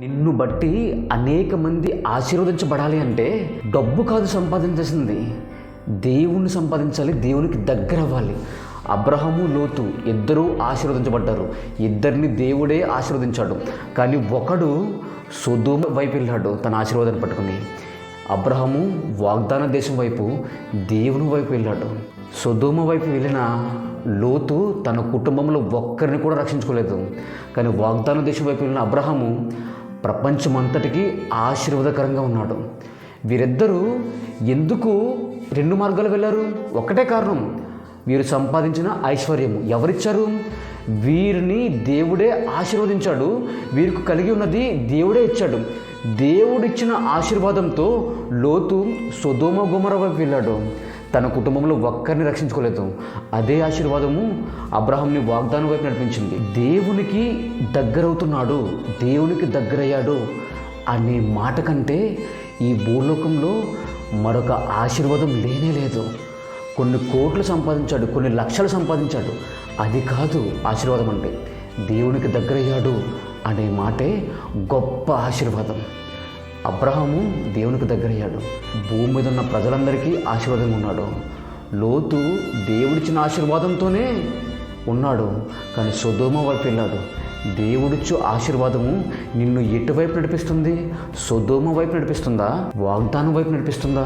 నిన్ను బట్టి అనేక మంది ఆశీర్వదించబడాలి అంటే డబ్బు కాదు సంపాదించాల్సింది, దేవుణ్ణి సంపాదించాలి, దేవునికి దగ్గర అవ్వాలి. అబ్రహాము లోతు ఇద్దరూ ఆశీర్వదించబడ్డారు, ఇద్దరిని దేవుడే ఆశీర్వదించాడు. కానీ ఒకడు సొదొమ వైపు వెళ్ళాడు తన ఆశీర్వాదాన్ని పట్టుకుని. అబ్రహాము వాగ్దాన దేశం వైపు దేవుని వైపు వెళ్ళాడు. సొదొమ వైపు వెళ్ళిన లోతు తన కుటుంబంలో ఒక్కరిని కూడా రక్షించుకోలేదు. కానీ వాగ్దాన దేశం వైపు వెళ్ళిన అబ్రహాము ప్రపంచమంతటికి ఆశీర్వాదకరంగా ఉన్నాడు. వీరిద్దరూ ఎందుకు రెండు మార్గాలు వెళ్ళారు? ఒక్కటే కారణం, వీరు సంపాదించిన ఐశ్వర్యము. ఎవరిచ్చారు? వీరిని దేవుడే ఆశీర్వదించాడు, వీరికి కలిగి ఉన్నది దేవుడే ఇచ్చాడు. దేవుడిచ్చిన ఆశీర్వాదంతో లోతు సొదొమ గొమొర్రా వైపు వెళ్ళాడు, తన కుటుంబంలో ఒక్కరిని రక్షించుకోలేదు. అదే ఆశీర్వాదము అబ్రహాంని వాగ్దానం వైపు నడిపించింది. దేవునికి దగ్గరవుతున్నాడు, దేవునికి దగ్గరయ్యాడు అనే మాట కంటే ఈ భూలోకంలో మరొక ఆశీర్వాదం లేనే లేదు. కొన్ని కోట్లు సంపాదించాడు, కొన్ని లక్షలు సంపాదించాడు, అది కాదు ఆశీర్వాదం అంటే. దేవునికి దగ్గరయ్యాడు అనే మాటే గొప్ప ఆశీర్వాదం. అబ్రహాము దేవునికి దగ్గరయ్యాడు, భూమి మీద ఉన్న ప్రజలందరికీ ఆశీర్వాదంగా ఉన్నాడు. లోతు దేవుడిచ్చిన ఆశీర్వాదంతోనే ఉన్నాడు, కానీ సొదొమ వైపు వెళ్ళాడు. దేవుడిచ్చు ఆశీర్వాదము నిన్ను ఎటువైపు నడిపిస్తుంది? సొదొమ వైపు నడిపిస్తుందా? వాగ్దానం వైపు నడిపిస్తుందా?